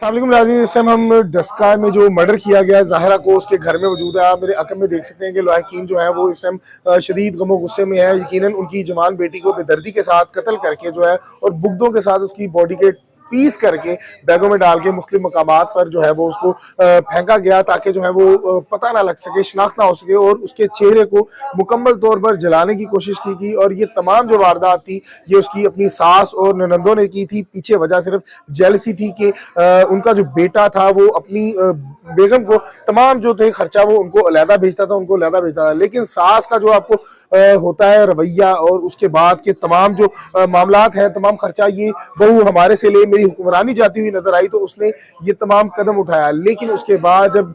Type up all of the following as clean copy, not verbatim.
अस्सलाम वालेकुम नाज़रीन, इस टाइम हम डस्का में जो मर्डर किया गया है ज़ाहिरा को उसके घर में मौजूद है। आप मेरे अकब में देख सकते हैं कि लवाहिकीन जो है वो इस टाइम शदीद गमो गुस्से में है। यकीनन उनकी जवान बेटी को बेदर्दी के साथ कत्ल करके जो है और बुगदों के साथ उसकी बॉडी के पीस करके बैगों में डाल के मुख्तलिफ मकामात पर जो है वो उसको फेंका गया ताकि जो है वो पता ना लग सके, शिनाख्त ना हो सके, और उसके चेहरे को मुकम्मल तौर पर जलाने की कोशिश की गई। और ये तमाम जो वारदात थी ये उसकी अपनी सास और ननंदों ने की थी। पीछे वजह सिर्फ जेलसी थी कि उनका जो बेटा था वो अपनी बेगम को तमाम जो थे खर्चा वो उनको अलहदा भेजता था, लेकिन सास का जो आपको होता है रवैया और उसके बाद के तमाम जो मामलात हैं, तमाम खर्चा ये बहू हमारे से ले, मेरी हुक्मरानी जाती हुई नजर आई तो उसने ये तमाम कदम उठाया। लेकिन उसके बाद जब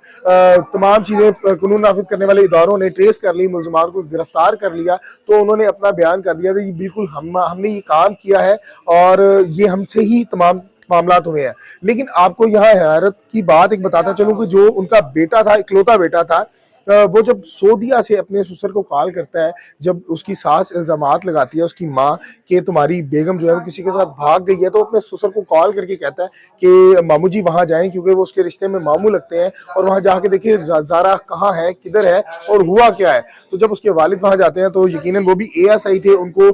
तमाम चीजें कानून नाफिज करने वाले इदारों ने ट्रेस कर ली, मुलजमान को गिरफ्तार कर लिया, तो उन्होंने अपना बयान कर दिया था कि बिल्कुल हमने ये काम किया है और ये हमसे ही तमाम मामलात हुए हैं। लेकिन आपको यहाँ हैरत की बात एक बताता चलूं कि जो उनका बेटा था, इकलौता बेटा था, वो जब सऊदीया से अपने ससुर को कॉल करता है, जब उसकी सास इल्जामात लगाती है उसकी माँ कि तुम्हारी बेगम जो है वो किसी के साथ भाग गई है, तो अपने ससुर को कॉल करके कहता है कि मामू जी वहाँ जाएं, क्योंकि वो उसके रिश्ते में मामू लगते हैं, और वहाँ जाके देखिए ज़ारा कहाँ है, किधर है और हुआ क्या है। तो जब उसके वालिद वहाँ जाते हैं तो यकीनन वो भी ASI थे, उनको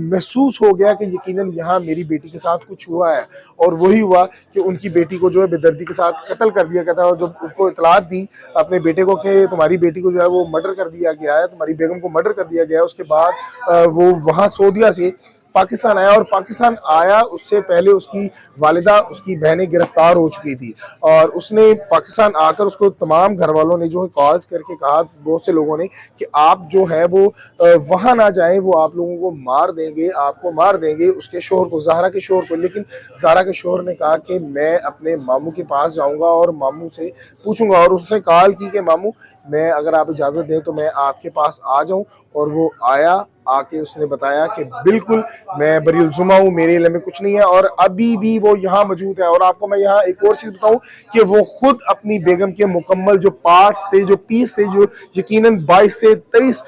महसूस हो गया कि यकीनन यहाँ मेरी बेटी के साथ कुछ हुआ है, और वही हुआ कि उनकी बेटी को जो है बेदर्दी के साथ कत्ल कर दिया गया था। और जब उसको इतलात दी अपने बेटे को कि तुम्हारी बेटी को जो है वो मर्डर कर दिया गया है, तुम्हारी बेगम को मर्डर कर दिया गया है, उसके बाद वो वहाँ सऊदीया से पाकिस्तान आया, और पाकिस्तान आया उससे पहले उसकी वालिदा, उसकी बहनें गिरफ्तार हो चुकी थी, और उसने पाकिस्तान आकर उसको तमाम घर वालों ने जो है कॉल्स करके कहा, बहुत से लोगों ने, कि आप जो है वो वहाँ ना जाएं, वो आप लोगों को मार देंगे, आपको मार देंगे, उसके शोहर को, ज़ाहरा के शोहर को। लेकिन ज़ाहरा के शोहर ने कहा कि मैं अपने मामू के पास जाऊँगा और मामू से पूछूंगा, और उसने कॉल की कि मामू मैं, अगर आप इजाज़त दें तो मैं आपके पास आ जाऊँ। और वो आया, आके उसने बताया कि बिल्कुल मैं बरीउल जुमा हूँ, मेरे इल्म में कुछ नहीं है, और अभी भी वो यहाँ मौजूद है। और आपको मैं यहाँ एक और चीज़ बताऊँ कि वो खुद अपनी बेगम के मुकम्मल जो पार्ट से, जो पीस से, जो यकीनन 22 से 23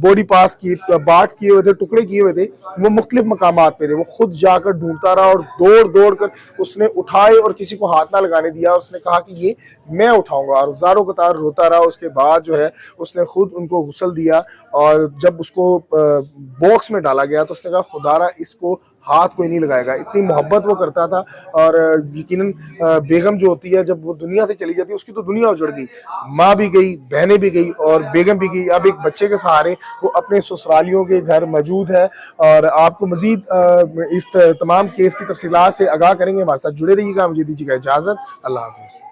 बॉडी पार्ट्स की बार्ट किए हुए थे, टुकड़े किए हुए थे, वो मुख्तलिफ मकामात पे थे, वो खुद जाकर ढूंढता रहा और दौड़ दौड़ कर उसने उठाए और किसी को हाथ ना लगाने दिया। उसने कहा कि ये मैं उठाऊंगा, और हज़ारों कतार रोता रहा। उसके बाद जो है उसने खुद उनको गुस्ल दिया, और जब उसको बॉक्स में डाला गया तो उसने कहा खुदारा इसको हाथ कोई नहीं लगाएगा। इतनी मोहब्बत वो करता था। और यकीनन बेगम जो होती है जब वो दुनिया से चली जाती है, उसकी तो दुनिया उजड़ गई, माँ भी गई, बहनें भी गई और बेगम भी गई। अब एक बच्चे के सहारे वो अपने ससुरालियों के घर मौजूद है। और आपको मजीद इस तमाम केस की तफसीलात से आगाह करेंगे, हमारे साथ जुड़े रहिएगा। मुझे दीजिएगा इजाज़त, अल्लाह हाफिज़।